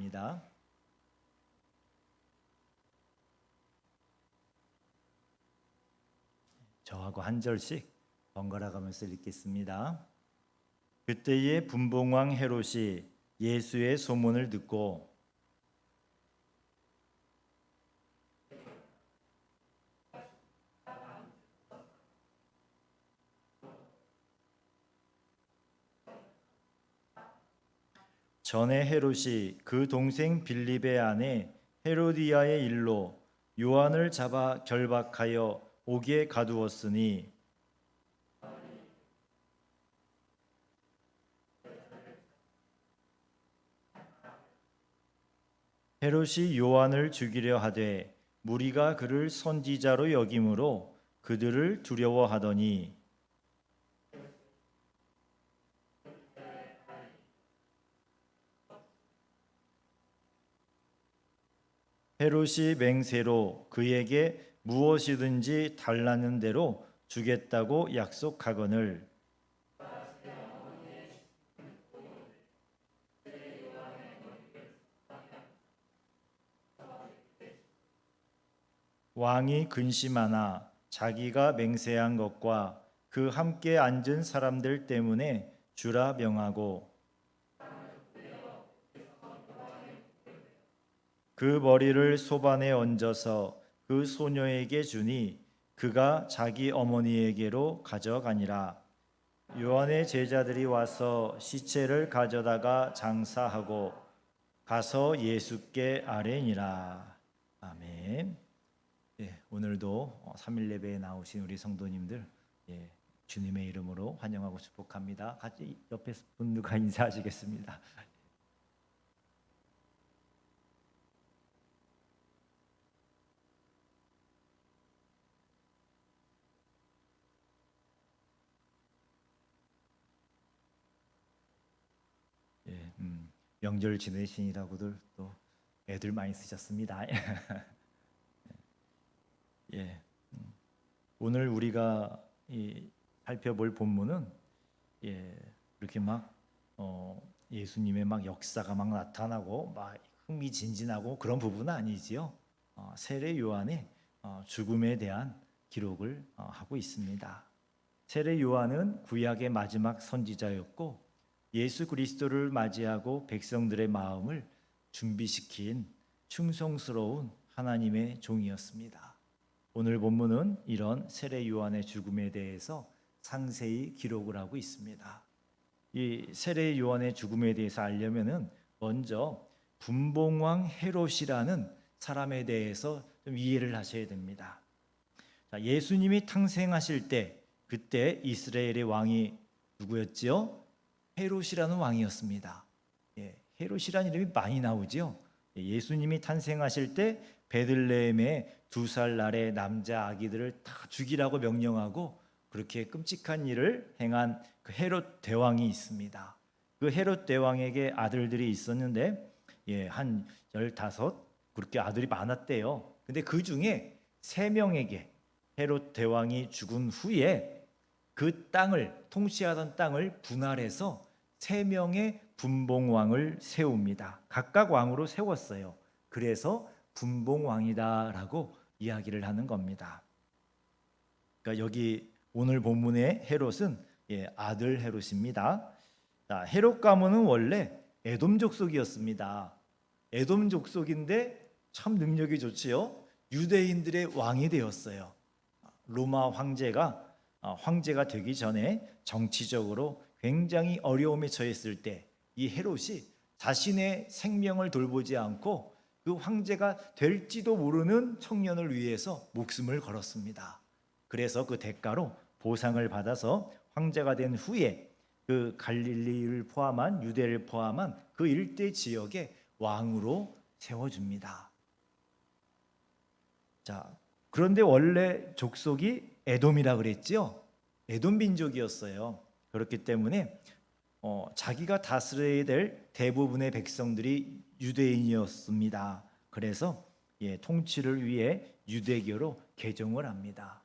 읽겠습니다. 저하고 한 절씩 번갈아 가면서 읽겠습니다. 그때에 분봉왕 헤롯이 예수의 소문을 듣고 전에 헤롯이 그 동생 빌립의 아내 헤로디아의 일로 요한을 잡아 결박하여 옥에 가두었으니 헤롯이 요한을 죽이려 하되 무리가 그를 선지자로 여김으로 그들을 두려워하더니 헤롯이 맹세로 그에게 무엇이든지 달라는 대로 주겠다고 약속하거늘 왕이 근심하나 자기가 맹세한 것과 그 함께 앉은 사람들 때문에 주라 명하고 그 머리를 소반에 얹어서 그 소녀에게 주니 그가 자기 어머니에게로 가져가니라. 요한의 제자들이 와서 시체를 가져다가 장사하고 가서 예수께 아뢰니라. 아멘. 예, 오늘도 3일 예배에 나오신 우리 성도님들 주님의 이름으로 환영하고 축복합니다. 같이 옆에 분들과 인사하시겠습니다. 명절 지내시니라고들 또 애들 많이 쓰셨습니다. 예, 오늘 우리가 살펴볼 본문은 이렇게 막 예수님의 막 역사가 막 나타나고 막 흥미진진하고 그런 부분은 아니지요. 세례 요한의 죽음에 대한 기록을 하고 있습니다. 세례 요한은 구약의 마지막 선지자였고 예수 그리스도를 맞이하고 백성들의 마음을 준비시킨 충성스러운 하나님의 종이었습니다. 오늘 본문은 이런 세례 요한의 죽음에 대해서 상세히 기록을 하고 있습니다. 이 세례 요한의 죽음에 대해서 알려면은 먼저 분봉왕 헤롯이라는 사람에 대해서 좀 이해를 하셔야 됩니다. 자, 예수님이 탄생하실 때 그때 이스라엘의 왕이 누구였지요? 헤롯이라는 왕이었습니다. 헤롯이라는 이름이 많이 나오죠. 예수님이 탄생하실 때 베들레헴에 2살 날의 남자 아기들을 다 죽이라고 명령하고 그렇게 끔찍한 일을 행한 그 헤롯 대왕이 있습니다. 그 헤롯 대왕에게 아들들이 있었는데 한 15 그렇게 아들이 많았대요. 근데 그 중에 3명에게 헤롯 대왕이 죽은 후에 그 땅을 통치하던 땅을 분할해서 3명의 분봉왕을 세웁니다. 각각 왕으로 세웠어요. 그래서 분봉왕이다라고 이야기를 하는 겁니다. 그러니까 여기 오늘 본문의 헤롯은 아들 헤롯입니다. 헤롯 가문은 원래 에돔 족속이었습니다. 에돔 족속인데 참 능력이 좋지요. 유대인들의 왕이 되었어요. 로마 황제가 되기 전에 정치적으로 굉장히 어려움에 처했을 때 이 헤롯이 자신의 생명을 돌보지 않고 그 황제가 될지도 모르는 청년을 위해서 목숨을 걸었습니다. 그래서 그 대가로 보상을 받아서 황제가 된 후에 그 갈릴리를 포함한 유대를 포함한 그 일대 지역에 왕으로 세워줍니다. 자, 그런데 원래 족속이 에돔이라 그랬죠. 에돔 민족이었어요. 그렇기 때문에 자기가 다스려야 될 대부분의 백성들이 유대인이었습니다. 그래서 통치를 위해 유대교로 개종을 합니다.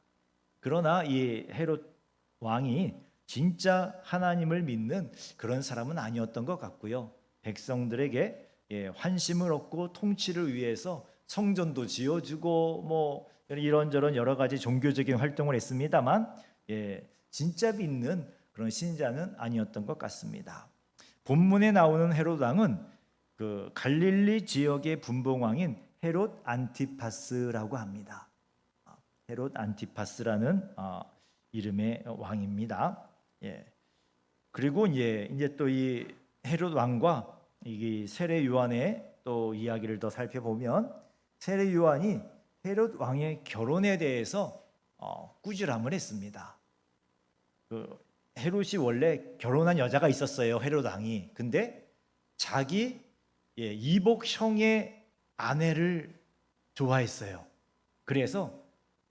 그러나 이 헤롯 왕이 진짜 하나님을 믿는 그런 사람은 아니었던 것 같고요. 백성들에게 환심을 얻고 통치를 위해서 성전도 지어주고 뭐 이런저런 여러 가지 종교적인 활동을 했습니다만 진짜 믿는 그런 신자는 아니었던 것 같습니다. 본문에 나오는 헤롯 왕은 그 갈릴리 지역의 분봉왕인 헤롯 안티파스라고 합니다. 헤롯 안티파스라는 이름의 왕입니다. 그리고 이제 또 이 헤롯 왕과 이 세례 요한의 또 이야기를 더 살펴보면 세례 요한이 헤롯 왕의 결혼에 대해서 꾸지람을 했습니다. 그 헤롯이 원래 결혼한 여자가 있었어요. 헤롯 왕이. 근데 자기 이복 형의 아내를 좋아했어요. 그래서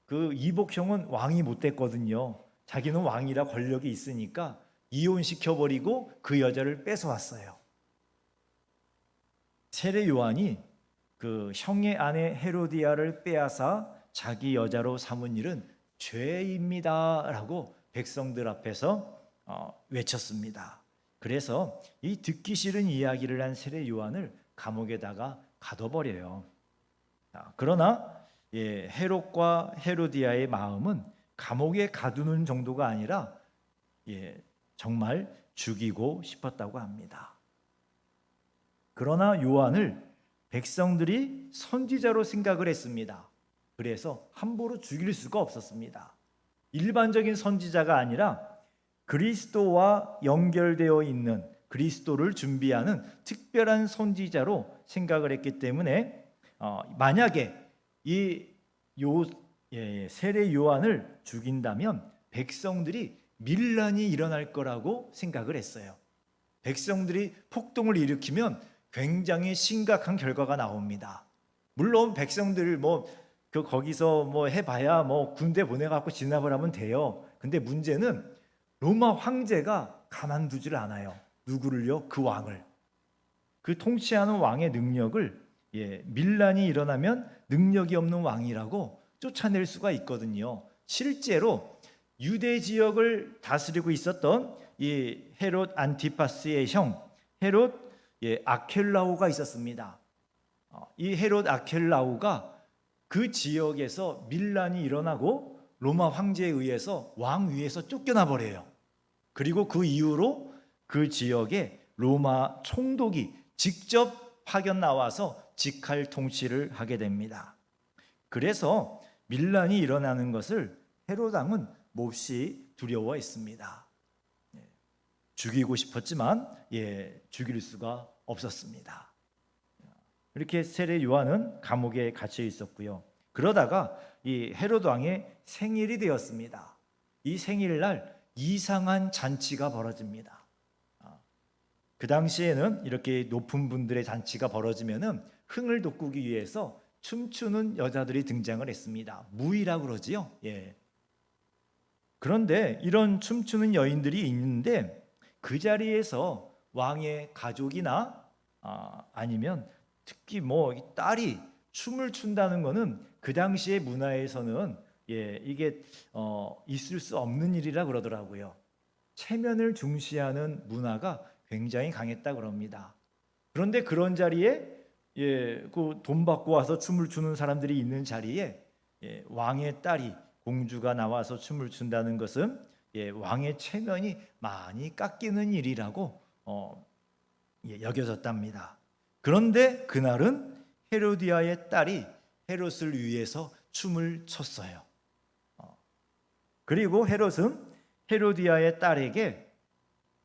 그 이복 형은 왕이 못 됐거든요. 자기는 왕이라 권력이 있으니까 이혼시켜버리고 그 여자를 뺏어왔어요. 세례 요한이 그 형의 아내 헤로디아를 빼앗아 자기 여자로 삼은 일은 죄입니다라고 백성들 앞에서 외쳤습니다. 그래서 이 듣기 싫은 이야기를 한 세례 요한을 감옥에다가 가둬버려요. 그러나 헤롯과 헤로디아의 마음은 감옥에 가두는 정도가 아니라 정말 죽이고 싶었다고 합니다. 그러나 요한을 백성들이 선지자로 생각을 했습니다. 그래서 함부로 죽일 수가 없었습니다. 일반적인 선지자가 아니라 그리스도와 연결되어 있는 그리스도를 준비하는 특별한 선지자로 생각을 했기 때문에 만약에 세례 요한을 죽인다면 백성들이 밀란이 일어날 거라고 생각을 했어요. 백성들이 폭동을 일으키면 굉장히 심각한 결과가 나옵니다. 물론 백성들을 거기서 해봐야 군대 보내갖고 진압을 하면 돼요. 근데 문제는 로마 황제가 가만두질 않아요. 누구를요? 그 왕을. 그 통치하는 왕의 능력을 밀란이 일어나면 능력이 없는 왕이라고 쫓아낼 수가 있거든요. 실제로 유대 지역을 다스리고 있었던 이 헤롯 안티파스의 형 헤롯 아켈라오가 있었습니다. 이 헤롯 아켈라오가 그 지역에서 밀란이 일어나고 로마 황제에 의해서 왕 위에서 쫓겨나 버려요. 그리고 그 이후로 그 지역에 로마 총독이 직접 파견 나와서 직할 통치를 하게 됩니다. 그래서 밀란이 일어나는 것을 헤롯 왕은 몹시 두려워했습니다. 죽이고 싶었지만 죽일 수가 없었습니다. 이렇게 세례 요한은 감옥에 갇혀 있었고요. 그러다가 이 헤롯 왕의 생일이 되었습니다. 이 생일날 이상한 잔치가 벌어집니다. 그 당시에는 이렇게 높은 분들의 잔치가 벌어지면은 흥을 돋구기 위해서 춤추는 여자들이 등장을 했습니다. 무이라고 그러지요. 그런데 이런 춤추는 여인들이 있는데 그 자리에서 왕의 가족이나 아니면 특히 딸이 춤을 춘다는 것은 그 당시의 문화에서는 이게 있을 수 없는 일이라 그러더라고요. 체면을 중시하는 문화가 굉장히 강했다 그럽니다. 그런데 그런 자리에 그 돈 받고 와서 춤을 추는 사람들이 있는 자리에 왕의 딸이 공주가 나와서 춤을 춘다는 것은 왕의 체면이 많이 깎이는 일이라고 여겨졌답니다. 그런데 그날은 헤로디아의 딸이 헤롯을 위해서 춤을 췄어요. 그리고 헤롯은 헤로디아의 딸에게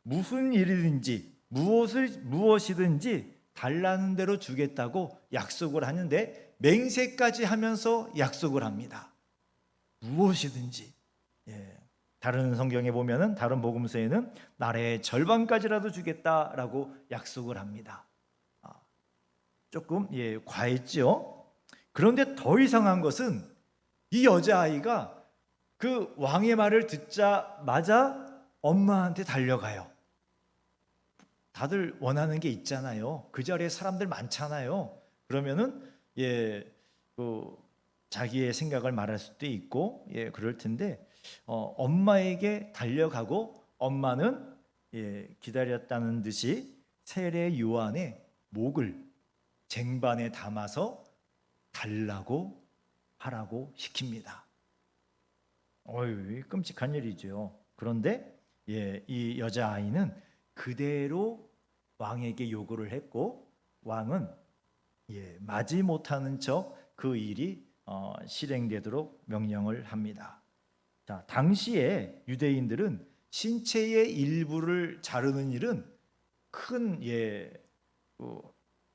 무슨 일이든지 무엇이든지 달라는 대로 주겠다고 약속을 하는데 맹세까지 하면서 약속을 합니다. 무엇이든지. 다른 성경에 보면은 다른 복음서에는 나라의 절반까지라도 주겠다라고 약속을 합니다. 조금 과했죠. 그런데 더 이상한 것은 이 여자아이가 그 왕의 말을 듣자마자 엄마한테 달려가요. 다들 원하는 게 있잖아요. 그 자리에 사람들 많잖아요. 그러면은 자기의 생각을 말할 수도 있고 그럴 텐데 엄마에게 달려가고 엄마는 기다렸다는 듯이 세례 요한의 목을 쟁반에 담아서 달라고 하라고 시킵니다. 어휴, 끔찍한 일이죠. 그런데 이 여자아이는 그대로 왕에게 요구를 했고, 왕은 마지 못하는 척 그 일이 실행되도록 명령을 합니다. 자, 당시에 유대인들은 신체의 일부를 자르는 일은 큰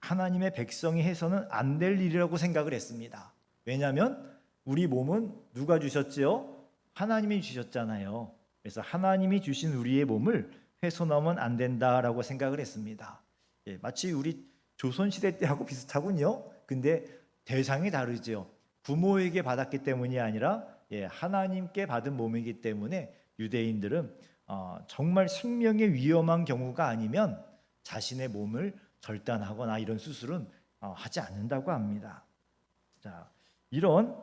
하나님의 백성이 해서는 안 될 일이라고 생각을 했습니다. 왜냐하면 우리 몸은 누가 주셨지요? 하나님이 주셨잖아요. 그래서 하나님이 주신 우리의 몸을 훼손하면 안 된다라고 생각을 했습니다. 마치 우리 조선시대 때하고 비슷하군요. 근데 대상이 다르죠. 부모에게 받았기 때문이 아니라 하나님께 받은 몸이기 때문에 유대인들은 정말 생명에 위험한 경우가 아니면 자신의 몸을 절단하거나 이런 수술은 하지 않는다고 합니다. 자, 이런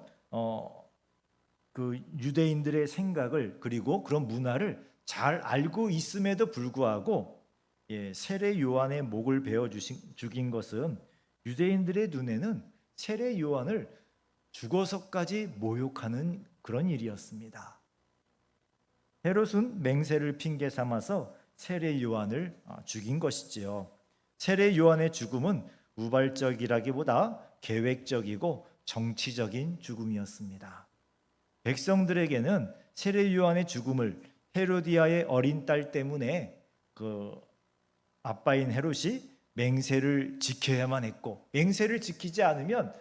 그 유대인들의 생각을, 그리고 그런 문화를 잘 알고 있음에도 불구하고 세례 요한의 목을 베어 죽인 것은 유대인들의 눈에는 세례 요한을 죽어서까지 모욕하는 그런 일이었습니다. 헤롯은 맹세를 핑계 삼아서 세례 요한을 죽인 것이지요. 세례 요한의 죽음은 우발적이라기보다 계획적이고 정치적인 죽음이었습니다. 백성들에게는 세례 요한의 죽음을 헤로디아의 어린 딸 때문에 그 아빠인 헤롯이 맹세를 지켜야만 했고, 맹세를 지키지 않으면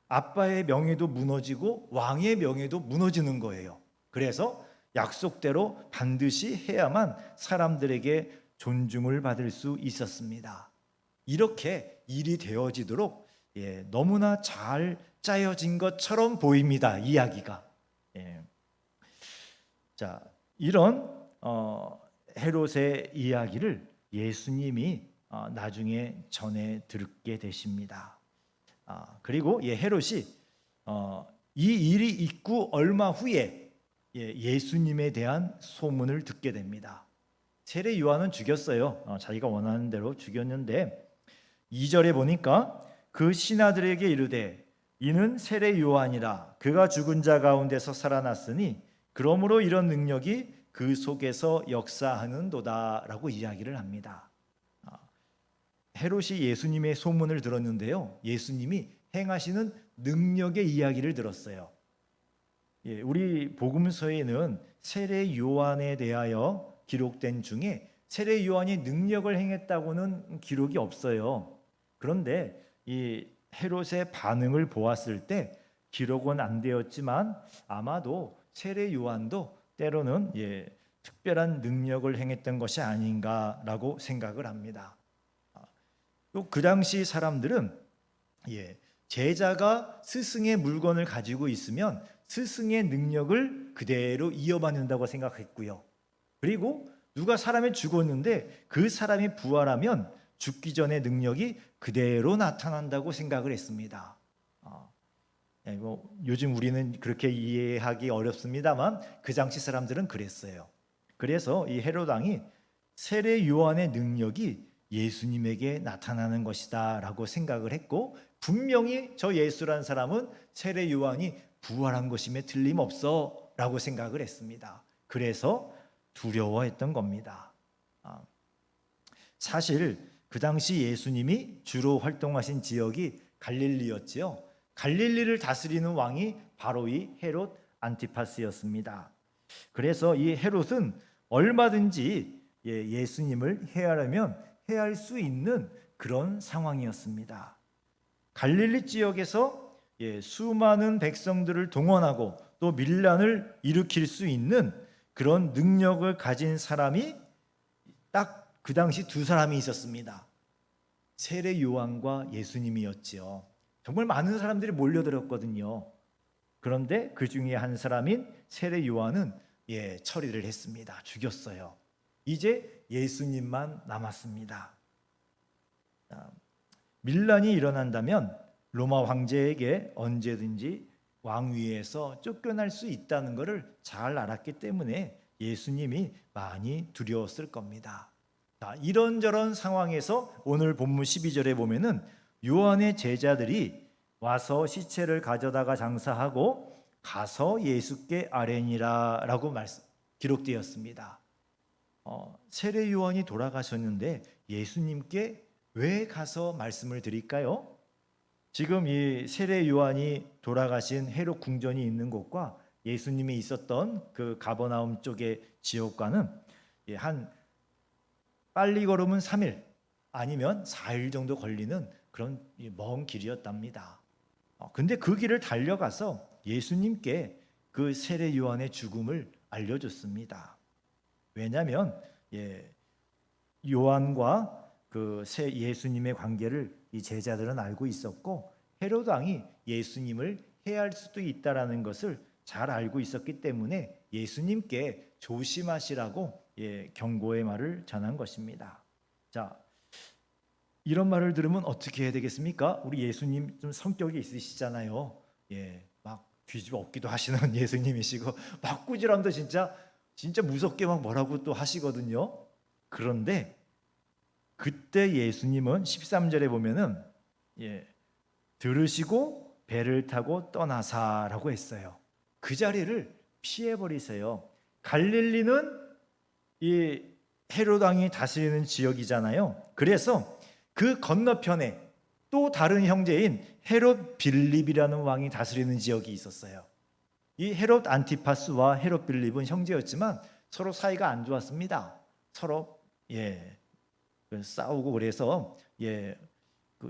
아빠의 명예도 무너지고 왕의 명예도 무너지는 거예요. 그래서 약속대로 반드시 해야만 사람들에게 존중을 받을 수 있었습니다. 이렇게 일이 되어지도록 너무나 잘 짜여진 것처럼 보입니다. 이야기가. 자, 이런 헤롯의 이야기를 예수님이 나중에 전해 듣게 되십니다. 그리고 헤롯이 이 일이 있고 얼마 후에 예수님에 대한 소문을 듣게 됩니다. 세례 요한은 죽였어요. 자기가 원하는 대로 죽였는데 2절에 보니까 그 신하들에게 이르되 이는 세례 요한이라 그가 죽은 자 가운데서 살아났으니 그러므로 이런 능력이 그 속에서 역사하는도다라고 이야기를 합니다. 헤롯이 예수님의 소문을 들었는데요, 예수님이 행하시는 능력의 이야기를 들었어요. 우리 복음서에는 세례 요한에 대하여 기록된 중에 세례 요한이 능력을 행했다고는 기록이 없어요. 그런데 이 헤롯의 반응을 보았을 때 기록은 안 되었지만 아마도 세례 요한도 때로는 특별한 능력을 행했던 것이 아닌가라고 생각을 합니다. 또 그 당시 사람들은 제자가 스승의 물건을 가지고 있으면 스승의 능력을 그대로 이어받는다고 생각했고요. 그리고 누가 사람이 죽었는데 그 사람이 부활하면 죽기 전의 능력이 그대로 나타난다고 생각을 했습니다. 요즘 우리는 그렇게 이해하기 어렵습니다만 그 당시 사람들은 그랬어요. 그래서 이 헤롯 왕이 세례 요한의 능력이 예수님에게 나타나는 것이다 라고 생각을 했고, 분명히 저 예수란 사람은 세례 요한이 부활한 것임에 틀림없어 라고 생각을 했습니다. 그래서 두려워했던 겁니다. 사실 그 당시 예수님이 주로 활동하신 지역이 갈릴리였지요. 갈릴리를 다스리는 왕이 바로 이 헤롯 안티파스였습니다. 그래서 이 헤롯은 얼마든지 예수님을 해하려면 해할 수 있는 그런 상황이었습니다. 갈릴리 지역에서 수많은 백성들을 동원하고 또 밀란을 일으킬 수 있는 그런 능력을 가진 사람이 딱 그 당시 두 사람이 있었습니다. 세례 요한과 예수님이었지요. 정말 많은 사람들이 몰려들었거든요. 그런데 그 중에 한 사람인 세례 요한은 처리를 했습니다. 죽였어요. 이제 예수님만 남았습니다. 밀란이 일어난다면 로마 황제에게 언제든지 왕위에서 쫓겨날 수 있다는 것을 잘 알았기 때문에 예수님이 많이 두려웠을 겁니다. 이런저런 상황에서 오늘 본문 12절에 보면은 요한의 제자들이 와서 시체를 가져다가 장사하고 가서 예수께 아뢰니라라고 기록되었습니다. 세례 요한이 돌아가셨는데 예수님께 왜 가서 말씀을 드릴까요? 지금 이 세례 요한이 돌아가신 헤롯 궁전이 있는 곳과 예수님이 있었던 그 가버나움 쪽의 지역과는 한 빨리 걸으면 3일 아니면 4일 정도 걸리는 그런 먼 길이었답니다. 근데 그 길을 달려가서 예수님께 그 세례 요한의 죽음을 알려줬습니다. 왜냐하면 요한과 그 예수님의 관계를 이 제자들은 알고 있었고 헤롯 왕이 예수님을 해할 수도 있다라는 것을 잘 알고 있었기 때문에 예수님께 조심하시라고 경고의 말을 전한 것입니다. 자, 이런 말을 들으면 어떻게 해야 되겠습니까? 우리 예수님 좀 성격이 있으시잖아요. 막 뒤집어 엎기도 하시는 예수님이시고 막 꾸지람도 진짜 무섭게 막 뭐라고 또 하시거든요. 그런데 그때 예수님은 13절에 보면은 들으시고 배를 타고 떠나사라고 했어요. 그 자리를 피해 버리세요. 갈릴리는 이 헤롯 왕이 다스리는 지역이잖아요. 그래서 그 건너편에 또 다른 형제인 헤롯 빌립이라는 왕이 다스리는 지역이 있었어요. 이 헤롯 안티파스와 헤롯 빌립은 형제였지만 서로 사이가 안 좋았습니다. 서로 싸우고 그래서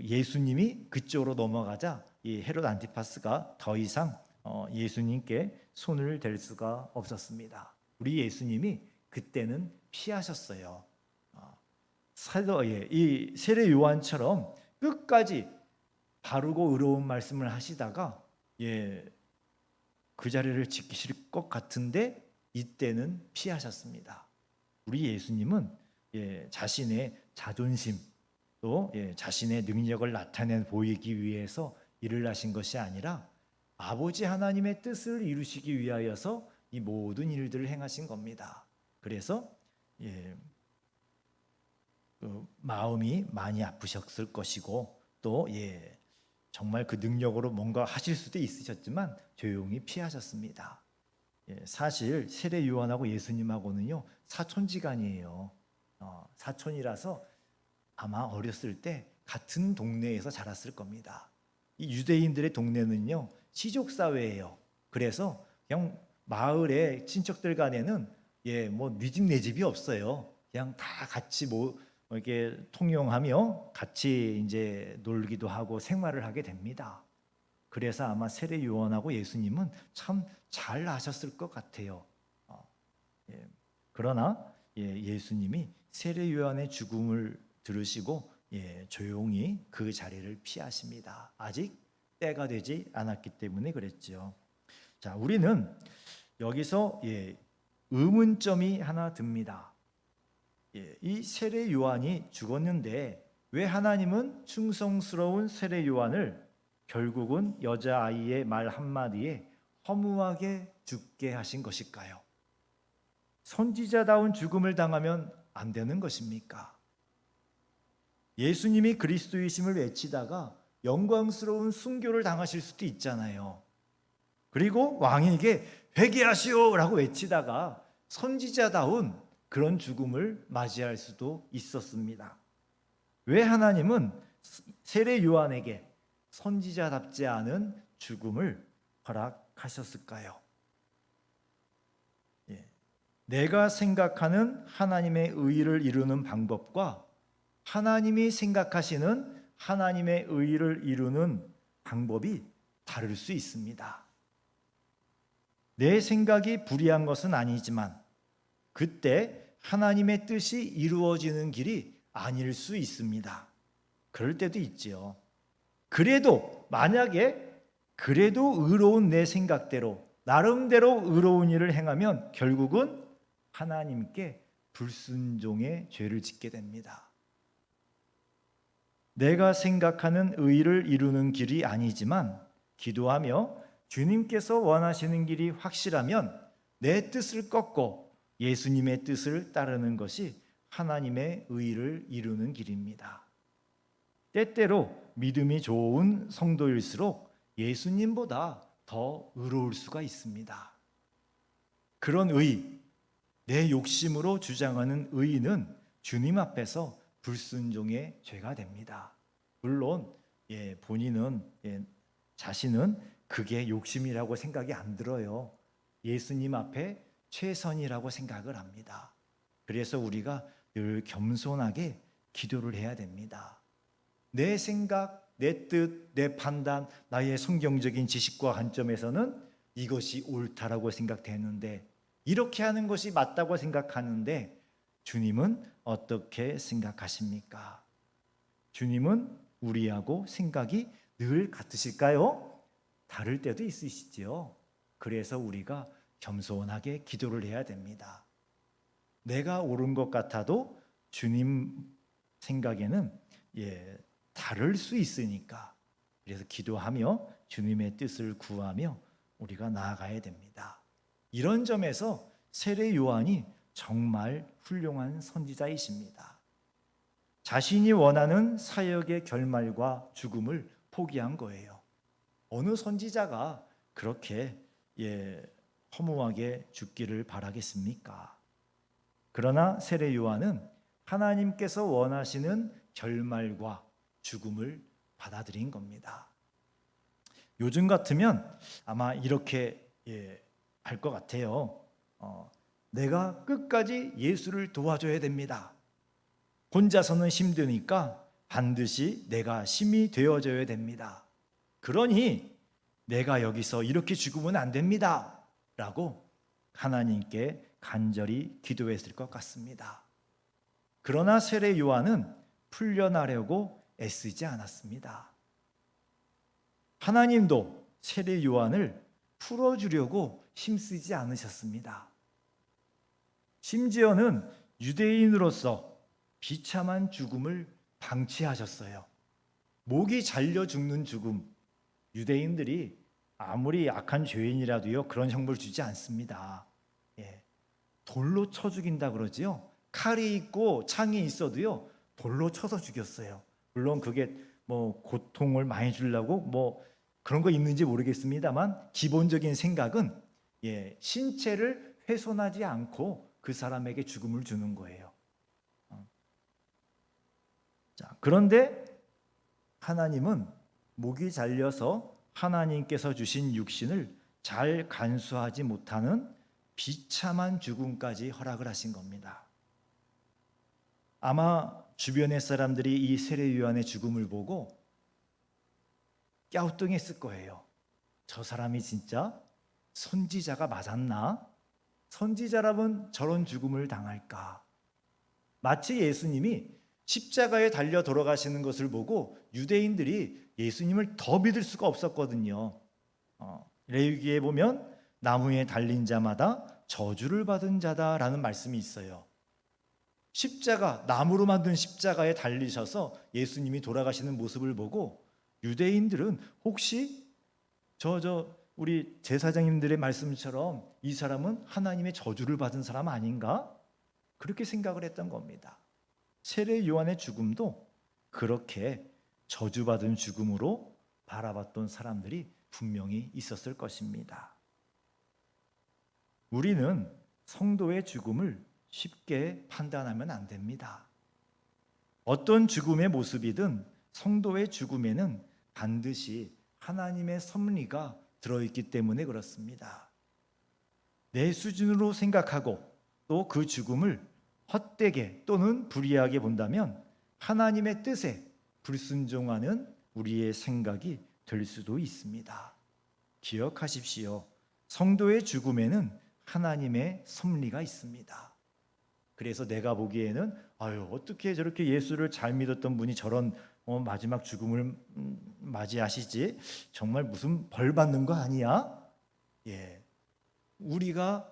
예수님이 그쪽으로 넘어가자 이 헤롯 안티파스가 더 이상 예수님께 손을 댈 수가 없었습니다. 우리 예수님이 그때는 피하셨어요. 이 세례 요한처럼 끝까지 바르고 의로운 말씀을 하시다가 그 자리를 지키실 것 같은데 이때는 피하셨습니다. 우리 예수님은 자신의 자존심 또 자신의 능력을 나타내 보이기 위해서 일을 하신 것이 아니라 아버지 하나님의 뜻을 이루시기 위하여서 이 모든 일들을 행하신 겁니다. 그래서 마음이 많이 아프셨을 것이고 또 정말 그 능력으로 뭔가 하실 수도 있으셨지만 조용히 피하셨습니다. 사실 세례 요한하고 예수님하고는요 사촌지간이에요. 사촌이라서 아마 어렸을 때 같은 동네에서 자랐을 겁니다. 이 유대인들의 동네는요 시족 사회예요. 그래서 그냥 마을의 친척들 간에는 뭐 네 집 내 집이 없어요. 그냥 다 같이 이렇게 통용하며 같이 이제 놀기도 하고 생활을 하게 됩니다. 그래서 아마 세례 요한하고 예수님은 참 잘 아셨을 것 같아요. 그러나 예수님이 세례 요한의 죽음을 들으시고 조용히 그 자리를 피하십니다. 아직 때가 되지 않았기 때문에 그랬죠. 자, 우리는 여기서 의문점이 하나 듭니다. 이 세례 요한이 죽었는데 왜 하나님은 충성스러운 세례 요한을 결국은 여자아이의 말 한마디에 허무하게 죽게 하신 것일까요? 선지자다운 죽음을 당하면 안 되는 것입니까? 예수님이 그리스도이심을 외치다가 영광스러운 순교를 당하실 수도 있잖아요. 그리고 왕에게 회개하시오라고 외치다가 선지자다운 그런 죽음을 맞이할 수도 있었습니다. 왜 하나님은 세례 요한에게 선지자답지 않은 죽음을 허락하셨을까요? 내가 생각하는 하나님의 의를 이루는 방법과 하나님이 생각하시는 하나님의 의를 이루는 방법이 다를 수 있습니다. 내 생각이 불의한 것은 아니지만 그때 하나님의 뜻이 이루어지는 길이 아닐 수 있습니다. 그럴 때도 있지요. 그래도 만약에 의로운 내 생각대로 나름대로 의로운 일을 행하면 결국은 하나님께 불순종의 죄를 짓게 됩니다. 내가 생각하는 의를 이루는 길이 아니지만 기도하며 주님께서 원하시는 길이 확실하면 내 뜻을 꺾고 예수님의 뜻을 따르는 것이 하나님의 의를 이루는 길입니다. 때때로 믿음이 좋은 성도일수록 예수님보다 더 의로울 수가 있습니다. 그런 의, 내 욕심으로 주장하는 의는 주님 앞에서 불순종의 죄가 됩니다. 물론 본인은 자신은 그게 욕심이라고 생각이 안 들어요. 예수님 앞에 최선이라고 생각을 합니다. 그래서 우리가 늘 겸손하게 기도를 해야 됩니다. 내 생각, 내 뜻, 내 판단, 나의 성경적인 지식과 관점에서는 이것이 옳다라고 생각되는데, 이렇게 하는 것이 맞다고 생각하는데 주님은 어떻게 생각하십니까? 주님은 우리하고 생각이 늘 같으실까요? 다를 때도 있으시지요. 그래서 우리가 겸손하게 기도를 해야 됩니다. 내가 옳은 것 같아도 주님 생각에는 다를 수 있으니까, 그래서 기도하며 주님의 뜻을 구하며 우리가 나아가야 됩니다. 이런 점에서 세례 요한이 정말 훌륭한 선지자이십니다. 자신이 원하는 사역의 결말과 죽음을 포기한 거예요. 어느 선지자가 그렇게 허무하게 죽기를 바라겠습니까? 그러나 세례 요한은 하나님께서 원하시는 결말과 죽음을 받아들인 겁니다. 요즘 같으면 아마 이렇게 할 것 같아요. 내가 끝까지 예수를 도와줘야 됩니다. 혼자서는 힘드니까 반드시 내가 힘이 되어줘야 됩니다. 그러니 내가 여기서 이렇게 죽으면 안 됩니다 라고 하나님께 간절히 기도했을 것 같습니다. 그러나 세례 요한은 풀려나려고 애쓰지 않았습니다. 하나님도 세례 요한을 풀어주려고 힘쓰지 않으셨습니다. 심지어는 유대인으로서 비참한 죽음을 방치하셨어요. 목이 잘려 죽는 죽음, 유대인들이 아무리 악한 죄인이라도요 그런 형벌 주지 않습니다. 돌로 쳐 죽인다 그러지요. 칼이 있고 창이 있어도요 돌로 쳐서 죽였어요. 물론 그게 고통을 많이 주려고 그런 거 있는지 모르겠습니다만, 기본적인 생각은 신체를 훼손하지 않고 그 사람에게 죽음을 주는 거예요. 그런데 하나님은 목이 잘려서 하나님께서 주신 육신을 잘 간수하지 못하는 비참한 죽음까지 허락을 하신 겁니다. 아마 주변의 사람들이 이 세례 요한의 죽음을 보고 갸우뚱했을 거예요. 저 사람이 진짜 선지자가 맞았나? 선지자라면 저런 죽음을 당할까? 마치 예수님이 십자가에 달려 돌아가시는 것을 보고 유대인들이 예수님을 더 믿을 수가 없었거든요. 레위기에 보면 나무에 달린 자마다 저주를 받은 자다라는 말씀이 있어요. 십자가, 나무로 만든 십자가에 달리셔서 예수님이 돌아가시는 모습을 보고 유대인들은 혹시 우리 제사장님들의 말씀처럼 이 사람은 하나님의 저주를 받은 사람 아닌가? 그렇게 생각을 했던 겁니다. 세례 요한의 죽음도 그렇게 저주받은 죽음으로 바라봤던 사람들이 분명히 있었을 것입니다. 우리는 성도의 죽음을 쉽게 판단하면 안 됩니다. 어떤 죽음의 모습이든 성도의 죽음에는 반드시 하나님의 섭리가 들어있기 때문에 그렇습니다. 내 수준으로 생각하고 또 그 죽음을 헛되게 또는 불이하게 본다면 하나님의 뜻에 불순종하는 우리의 생각이 될 수도 있습니다. 기억하십시오. 성도의 죽음에는 하나님의 섭리가 있습니다. 그래서 내가 보기에는 어떻게 저렇게 예수를 잘 믿었던 분이 저런 마지막 죽음을 맞이하시지? 정말 무슨 벌 받는 거 아니야? 우리가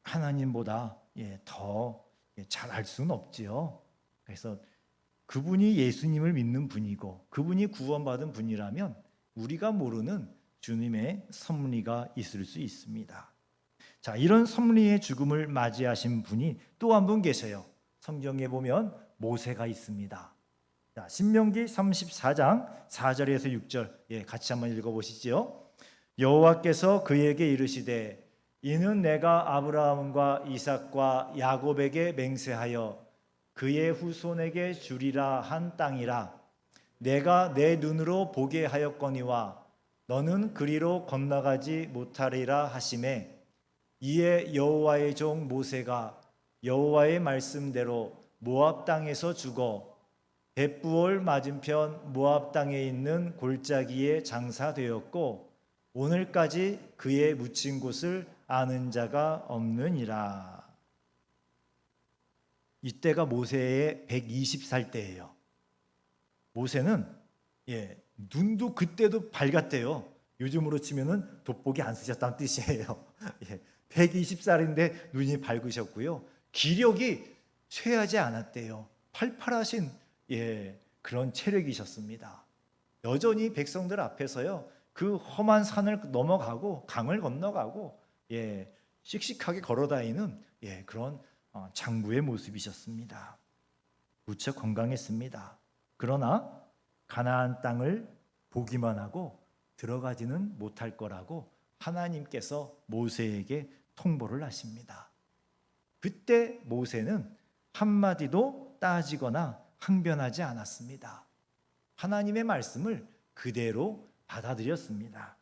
하나님보다 더 잘 알 수는 없지요. 그래서 그분이 예수님을 믿는 분이고 그분이 구원받은 분이라면 우리가 모르는 주님의 섭리가 있을 수 있습니다. 자, 이런 섭리의 죽음을 맞이하신 분이 또 한 분 계세요. 성경에 보면 모세가 있습니다. 자, 신명기 34장 4절에서 6절, 같이 한번 읽어보시지요. 여호와께서 그에게 이르시되 이는 내가 아브라함과 이삭과 야곱에게 맹세하여 그의 후손에게 주리라 한 땅이라. 내가 내 눈으로 보게 하였거니와 너는 그리로 건너가지 못하리라 하시매, 이에 여호와의 종 모세가 여호와의 말씀대로 모압 땅에서 죽어 벳부올 맞은편 모압 땅에 있는 골짜기에 장사되었고 오늘까지 그의 묻힌 곳을 아는 자가 없느니라. 이때가 모세의 120살 때예요. 모세는 눈도 그때도 밝았대요. 요즘으로 치면은 돋보기 안 쓰셨다는 뜻이에요. 120살인데 눈이 밝으셨고요. 기력이 쇠하지 않았대요. 팔팔하신 그런 체력이셨습니다. 여전히 백성들 앞에서요, 그 험한 산을 넘어가고 강을 건너가고 씩씩하게 걸어다니는 그런 장부의 모습이셨습니다. 무척 건강했습니다. 그러나 가나안 땅을 보기만 하고 들어가지는 못할 거라고 하나님께서 모세에게 통보를 하십니다. 그때 모세는 한마디도 따지거나 항변하지 않았습니다. 하나님의 말씀을 그대로 받아들였습니다.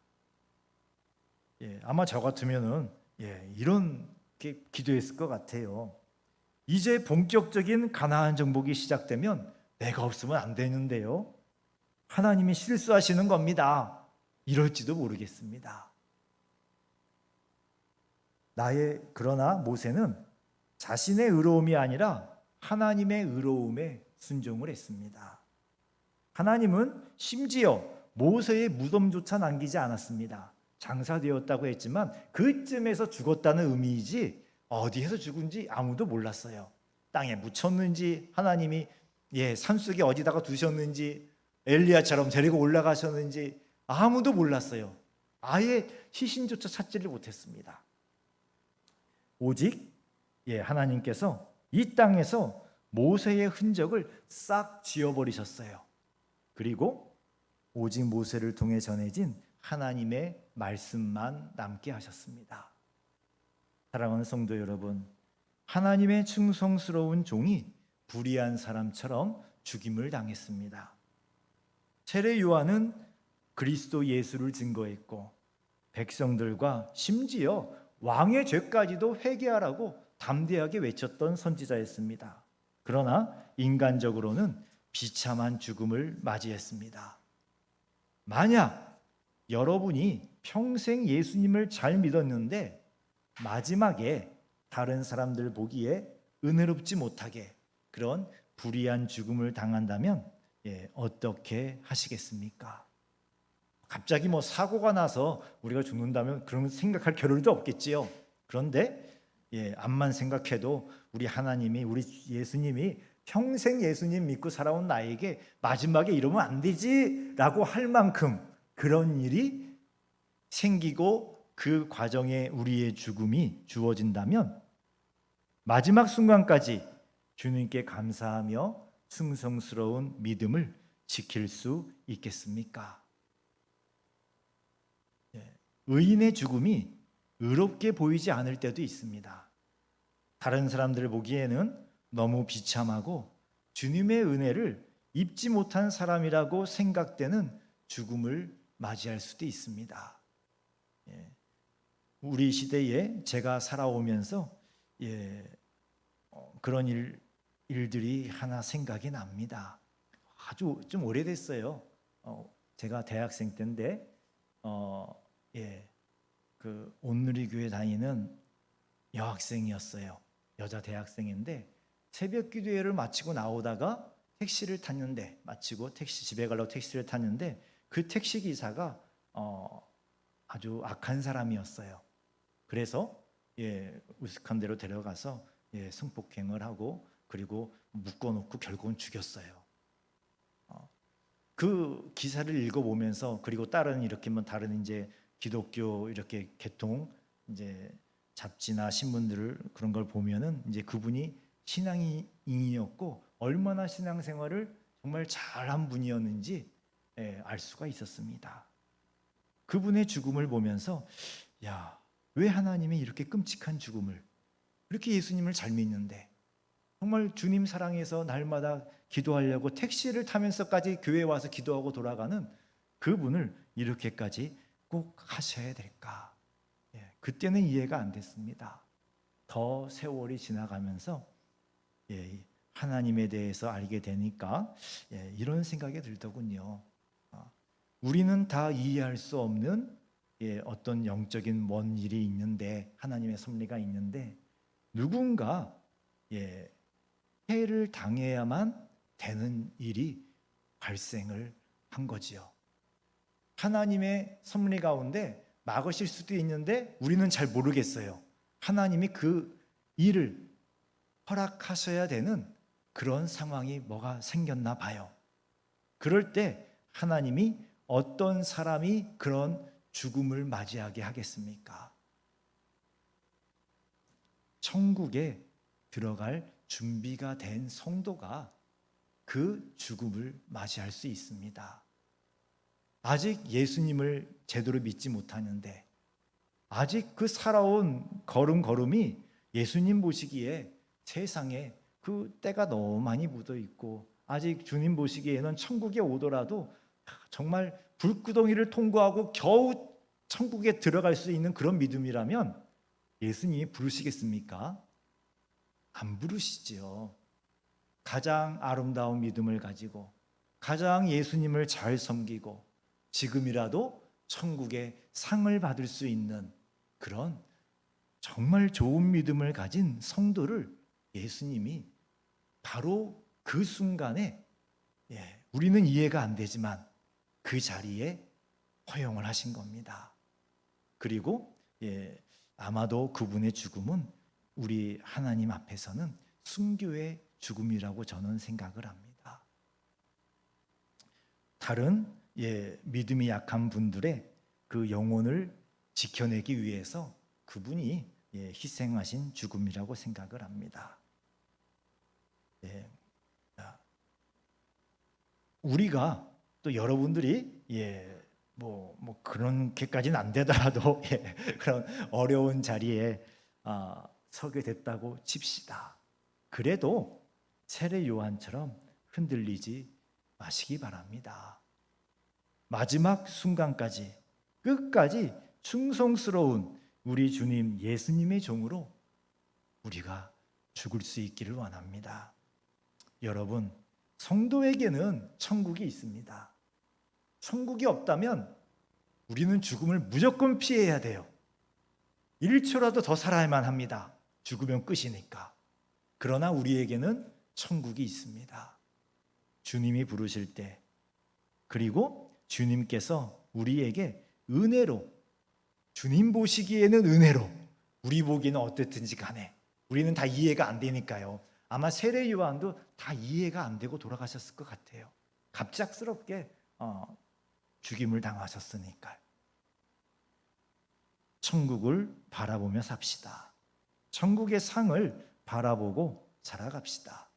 아마 저 같으면은 이런 기도했을 것 같아요. 이제 본격적인 가나안 정복이 시작되면 내가 없으면 안 되는데요. 하나님이 실수하시는 겁니다. 이럴지도 모르겠습니다. 그러나 모세는 자신의 의로움이 아니라 하나님의 의로움에 순종을 했습니다. 하나님은 심지어 모세의 무덤조차 남기지 않았습니다. 장사되었다고 했지만 그쯤에서 죽었다는 의미이지 어디에서 죽은지 아무도 몰랐어요. 땅에 묻혔는지 하나님이 산속에 어디다가 두셨는지 엘리야처럼 데리고 올라가셨는지 아무도 몰랐어요. 아예 시신조차 찾지를 못했습니다. 오직 하나님께서 이 땅에서 모세의 흔적을 싹 지워버리셨어요. 그리고 오직 모세를 통해 전해진 하나님의 말씀만 남게 하셨습니다. 사랑하는 성도 여러분, 하나님의 충성스러운 종이 불의한 사람처럼 죽임을 당했습니다. 세례 요한은 그리스도 예수를 증거했고 백성들과 심지어 왕의 죄까지도 회개하라고 담대하게 외쳤던 선지자였습니다. 그러나 인간적으로는 비참한 죽음을 맞이했습니다. 만약 여러분이 평생 예수님을 잘 믿었는데 마지막에 다른 사람들 보기에 은혜롭지 못하게 그런 불의한 죽음을 당한다면 어떻게 하시겠습니까? 갑자기 사고가 나서 우리가 죽는다면 그런 생각할 겨를도 없겠지요. 그런데 암만 생각해도 우리 하나님이, 우리 예수님이 평생 예수님 믿고 살아온 나에게 마지막에 이러면 안 되지라고 할 만큼 그런 일이 생기고 그 과정에 우리의 죽음이 주어진다면 마지막 순간까지 주님께 감사하며 충성스러운 믿음을 지킬 수 있겠습니까? 의인의 죽음이 의롭게 보이지 않을 때도 있습니다. 다른 사람들 보기에는 너무 비참하고 주님의 은혜를 입지 못한 사람이라고 생각되는 죽음을 맞이할 수도 있습니다. 우리 시대에 제가 살아오면서 그런 일들이 하나 생각이 납니다. 아주 좀 오래됐어요. 제가 대학생 때인데 그 온누리 교회 다니는 여학생이었어요. 여자 대학생인데 새벽 기도회를 마치고 나오다가 택시를 탔는데 집에 가려고 택시를 탔는데 그 택시 기사가 아주 악한 사람이었어요. 그래서 우스칸 데로 데려가서 성폭행을 하고 그리고 묶어놓고 결국은 죽였어요. 그 기사를 읽어보면서 그리고 다른 이제 기독교 이렇게 계통 이제 잡지나 신문들을 그런 걸 보면은 이제 그분이 신앙인이었고 얼마나 신앙생활을 정말 잘한 분이었는지 알 수가 있었습니다. 그분의 죽음을 보면서 야, 왜 하나님이 이렇게 끔찍한 죽음을, 그렇게 예수님을 잘 믿는데 정말 주님 사랑해서 날마다 기도하려고 택시를 타면서까지 교회에 와서 기도하고 돌아가는 그분을 이렇게까지 꼭 하셔야 될까? 그때는 이해가 안 됐습니다. 더 세월이 지나가면서 하나님에 대해서 알게 되니까 이런 생각이 들더군요. 우리는 다 이해할 수 없는 어떤 영적인 먼 일이 있는데, 하나님의 섭리가 있는데, 누군가 해를 당해야만 되는 일이 발생을 한 거지요. 하나님의 섭리 가운데 막으실 수도 있는데 우리는 잘 모르겠어요. 하나님이 그 일을 허락하셔야 되는 그런 상황이 뭐가 생겼나 봐요. 그럴 때 하나님이 어떤 사람이 그런 죽음을 맞이하게 하겠습니까? 천국에 들어갈 준비가 된 성도가 그 죽음을 맞이할 수 있습니다. 아직 예수님을 제대로 믿지 못하는데, 아직 그 살아온 걸음걸음이 예수님 보시기에 세상에 그 때가 너무 많이 묻어 있고, 아직 주님 보시기에는 천국에 오더라도 정말 불구덩이를 통과하고 겨우 천국에 들어갈 수 있는 그런 믿음이라면 예수님이 부르시겠습니까? 안 부르시지요. 가장 아름다운 믿음을 가지고 가장 예수님을 잘 섬기고 지금이라도 천국의 상을 받을 수 있는 그런 정말 좋은 믿음을 가진 성도를 예수님이 바로 그 순간에, 우리는 이해가 안 되지만 그 자리에 허용을 하신 겁니다. 그리고 아마도 그분의 죽음은 우리 하나님 앞에서는 순교의 죽음이라고 저는 생각을 합니다. 다른 믿음이 약한 분들의 그 영혼을 지켜내기 위해서 그분이 희생하신 죽음이라고 생각을 합니다. 우리가 또 여러분들이 뭐 그런게까지는 안 되더라도 그런 어려운 자리에 서게 됐다고 칩시다. 그래도 세례 요한처럼 흔들리지 마시기 바랍니다. 마지막 순간까지 끝까지 충성스러운 우리 주님 예수님의 종으로 우리가 죽을 수 있기를 원합니다. 여러분, 성도에게는 천국이 있습니다. 천국이 없다면 우리는 죽음을 무조건 피해야 돼요. 1초라도 더 살아야만 합니다. 죽으면 끝이니까. 그러나 우리에게는 천국이 있습니다. 주님이 부르실 때, 그리고 주님께서 우리에게 은혜로, 주님 보시기에는 은혜로, 우리 보기에는 어땠든지 간에 우리는 다 이해가 안 되니까요. 아마 세례 요한도 다 이해가 안 되고 돌아가셨을 것 같아요. 갑작스럽게 죽임을 당하셨으니까요. 천국을 바라보며 삽시다. 천국의 상을 바라보고 살아갑시다.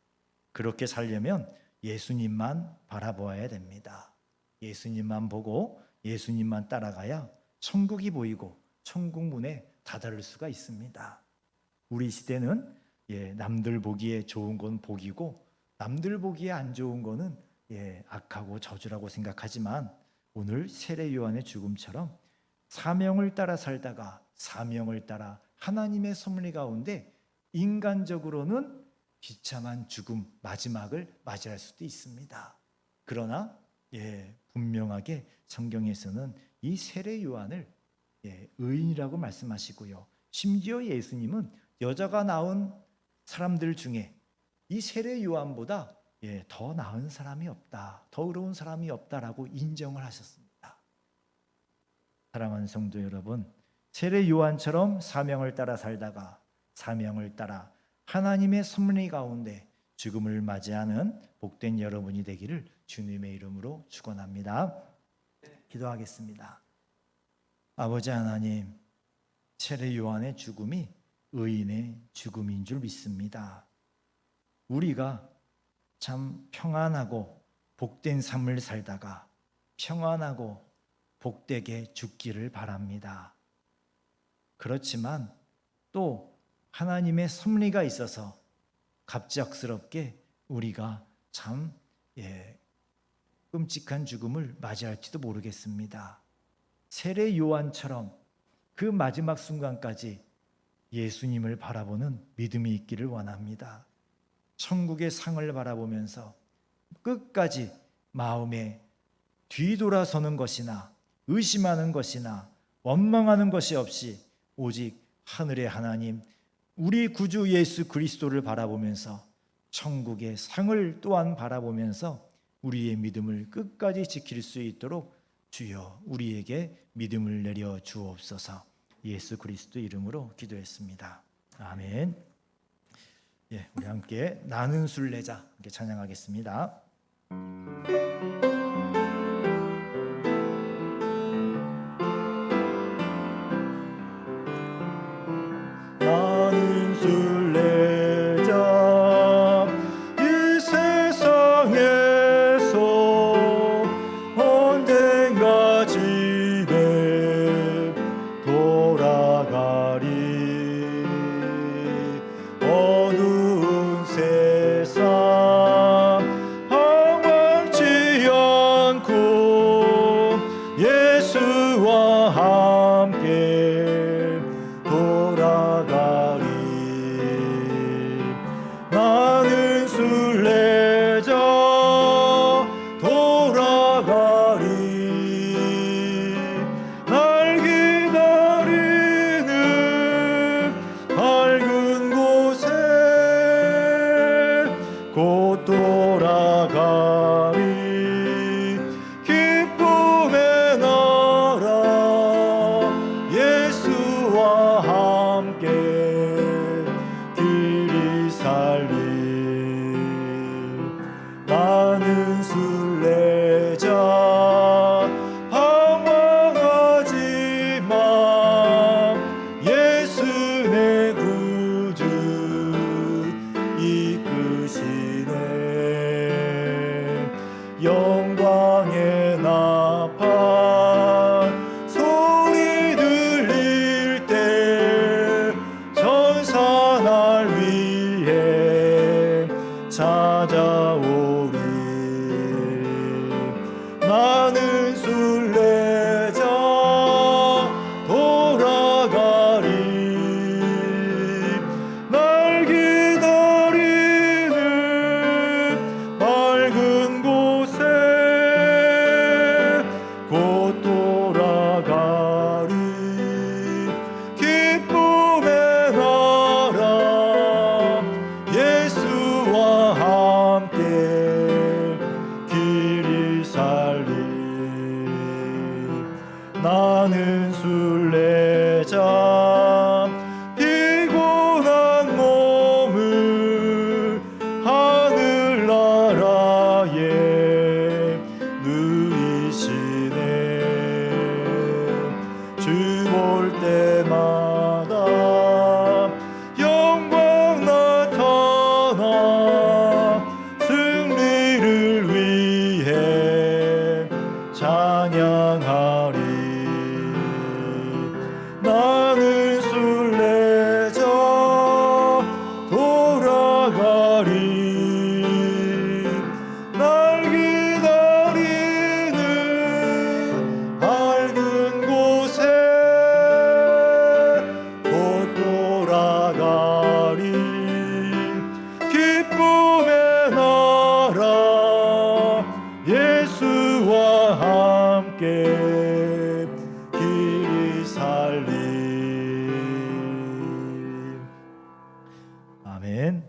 그렇게 살려면 예수님만 바라보아야 됩니다. 예수님만 보고 예수님만 따라가야 천국이 보이고 천국 문에 다다를 수가 있습니다. 우리 시대는 남들 보기에 좋은 건 복이고 남들 보기에 안 좋은 거는 악하고 저주라고 생각하지만, 오늘 세례 요한의 죽음처럼 사명을 따라 살다가 사명을 따라 하나님의 섭리 가운데 인간적으로는 비참한 죽음, 마지막을 맞이할 수도 있습니다. 그러나 분명하게 성경에서는 이 세례 요한을 의인이라고 말씀하시고요. 심지어 예수님은 여자가 낳은 사람들 중에 이 세례 요한보다 더 나은 사람이 없다, 더 의로운 사람이 없다라고 인정을 하셨습니다. 사랑하는 성도 여러분, 세례 요한처럼 사명을 따라 살다가 사명을 따라 하나님의 섭리 가운데 죽음을 맞이하는 복된 여러분이 되기를 주님의 이름으로 축원합니다. 기도하겠습니다. 아버지 하나님, 세례 요한의 죽음이 의인의 죽음인 줄 믿습니다. 우리가 참 평안하고 복된 삶을 살다가 평안하고 복되게 죽기를 바랍니다. 그렇지만 또 하나님의 섭리가 있어서 갑작스럽게 우리가 참 끔찍한 죽음을 맞이할지도 모르겠습니다. 세례 요한처럼 그 마지막 순간까지 예수님을 바라보는 믿음이 있기를 원합니다. 천국의 상을 바라보면서 끝까지 마음에 뒤돌아서는 것이나 의심하는 것이나 원망하는 것이 없이 오직 하늘의 하나님, 우리 구주 예수 그리스도를 바라보면서 천국의 상을 또한 바라보면서 우리의 믿음을 끝까지 지킬 수 있도록 주여 우리에게 믿음을 내려 주옵소서. 예수 그리스도 이름으로 기도했습니다. 아멘. 우리 함께 나는 순례자 함께 찬양하겠습니다. 나는 순례자 이 세상에서 언젠가 집에 돌아가리. 어두운 세상 방황치 않고 예수와 함께 돌아가리. 나는 순례자 돌아가리. 날 기다리는 밝은 곳에 곧 돌아가리. 기쁨의 나라 예수와 함께 길이 살리. 나는 순례자 방황하지만 예수 내 구주 이끄시네. 영광의 나팔 소리 들릴 때 천사 날 위해 찾아오리. 나는 순례자 돌아가리. 날 기다리는 밝은 곳에 곧 돌아가리. 기쁨의 나라 예수와 함께 길이 살리. 나는 순례자 피곤한 몸을 하늘나라에 누이시네. 주 볼 때마다 영광 나타나 승리를 위해 찬양하리. 나는 순례자 돌아가리. 날 기다리는 밝은 곳에 곧 돌아가리. 기쁨의 나라 예수와 함께 길이 살리. 아멘.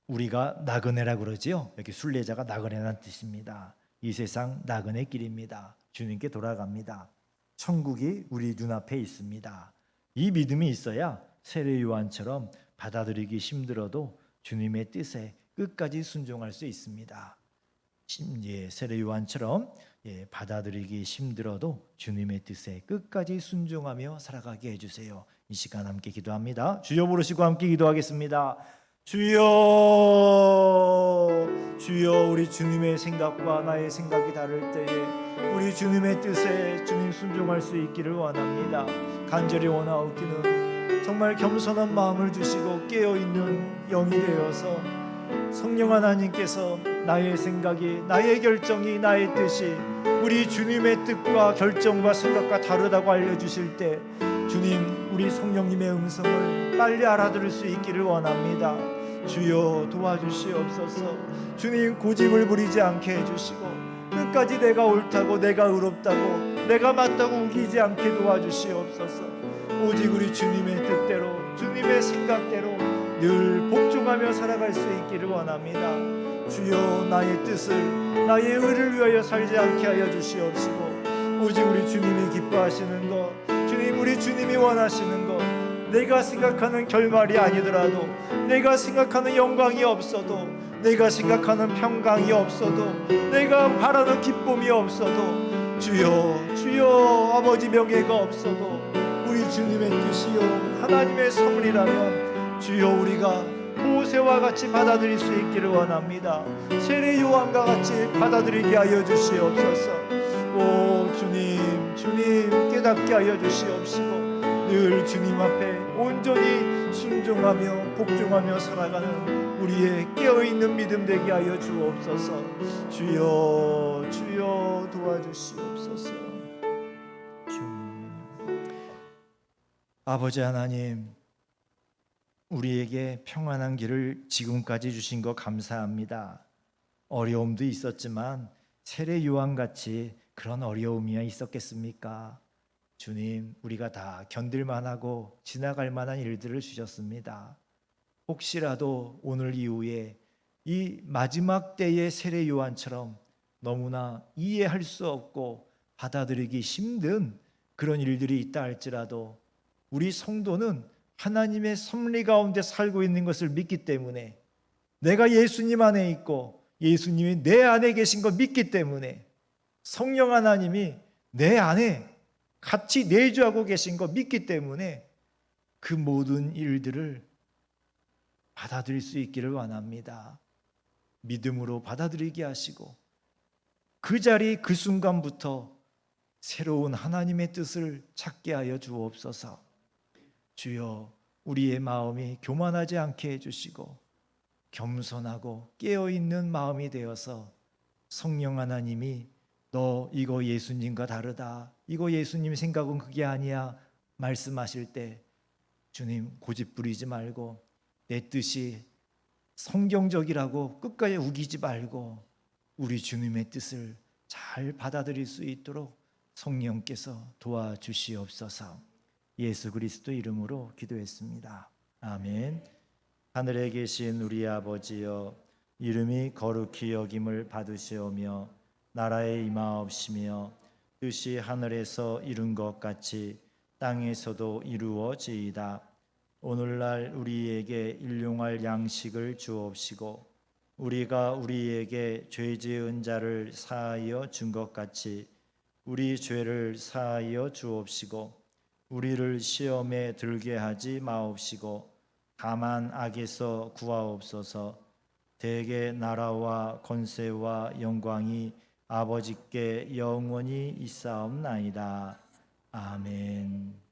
우리가 나그네라 그러지요. 여기 순례자가 나그네라는 뜻입니다. 이 세상 나그네 길입니다. 주님께 돌아갑니다. 천국이 우리 눈앞에 있습니다. 이 믿음이 있어야 세례 요한처럼 받아들이기 힘들어도 주님의 뜻에 끝까지 순종할 수 있습니다. 세례 요한처럼 받아들이기 힘들어도 주님의 뜻에 끝까지 순종하며 살아가게 해주세요. 이 시간 함께 기도합니다. 주여 부르시고 함께 기도하겠습니다. 주여, 주여, 우리 주님의 생각과 나의 생각이 다를 때에 우리 주님의 뜻에 주님 순종할 수 있기를 원합니다. 간절히 원하옵기는 정말 겸손한 마음을 주시고 깨어있는 영이 되어서 성령 하나님께서 나의 생각이, 나의 결정이, 나의 뜻이 우리 주님의 뜻과 결정과 생각과 다르다고 알려주실 때 주님, 우리 성령님의 음성을 빨리 알아들을 수 있기를 원합니다. 주여, 도와주시옵소서. 주님, 고집을 부리지 않게 해주시고 끝까지 내가 옳다고, 내가 의롭다고, 내가 맞다고 우기지 않게 도와주시옵소서. 오직 우리 주님의 뜻대로, 주님의 생각대로 늘 복종하며 살아갈 수 있기를 원합니다. 주여, 나의 뜻을, 나의 의를 위하여 살지 않게 하여 주시옵시고 오직 우리 주님이 기뻐하시는 것, 주님, 우리 주님이 원하시는 것, 내가 생각하는 결말이 아니더라도, 내가 생각하는 영광이 없어도, 내가 생각하는 평강이 없어도, 내가 바라는 기쁨이 없어도, 주여, 주여, 아버지 명예가 없어도 우리 주님의 뜻이요 하나님의 선물이라면 주여, 우리가 모세와 같이 받아들일 수 있기를 원합니다. 세례 요한과 같이 받아들이게 하여 주시옵소서. 오 주님, 주님 깨닫게 하여 주시옵시고 늘 주님 앞에 온전히 순종하며 복종하며 살아가는 우리의 깨어있는 믿음 되게 하여 주옵소서. 주여, 주여, 도와주시옵소서. 주님, 아버지 하나님, 우리에게 평안한 길을 지금까지 주신 것 감사합니다. 어려움도 있었지만 세례 요한같이 그런 어려움이 있었겠습니까? 주님, 우리가 다 견딜만하고 지나갈 만한 일들을 주셨습니다. 혹시라도 오늘 이후에 이 마지막 때의 세례 요한처럼 너무나 이해할 수 없고 받아들이기 힘든 그런 일들이 있다 할지라도 우리 성도는 하나님의 섭리 가운데 살고 있는 것을 믿기 때문에, 내가 예수님 안에 있고 예수님이 내 안에 계신 걸 믿기 때문에, 성령 하나님이 내 안에 같이 내주하고 계신 거 믿기 때문에 그 모든 일들을 받아들일 수 있기를 원합니다. 믿음으로 받아들이게 하시고 그 자리 그 순간부터 새로운 하나님의 뜻을 찾게 하여 주옵소서. 주여, 우리의 마음이 교만하지 않게 해주시고 겸손하고 깨어있는 마음이 되어서 성령 하나님이 너 이거 예수님과 다르다, 이거 예수님 생각은 그게 아니야 말씀하실 때 주님, 고집 부리지 말고 내 뜻이 성경적이라고 끝까지 우기지 말고 우리 주님의 뜻을 잘 받아들일 수 있도록 성령께서 도와주시옵소서. 예수 그리스도 이름으로 기도했습니다. 아멘. 하늘에 계신 우리 아버지여, 이름이 거룩히 여김을 받으시오며 나라에 임하옵시며 뜻이 하늘에서 이룬 것 같이 땅에서도 이루어지이다. 오늘날 우리에게 일용할 양식을 주옵시고 우리가 우리에게 죄 지은 자를 사하여 준 것 같이 우리 죄를 사하여 주옵시고 우리를 시험에 들게 하지 마옵시고 다만 악에서 구하옵소서. 대개 나라와 권세와 영광이 아버지께 영원히 있사옵나이다. 아멘.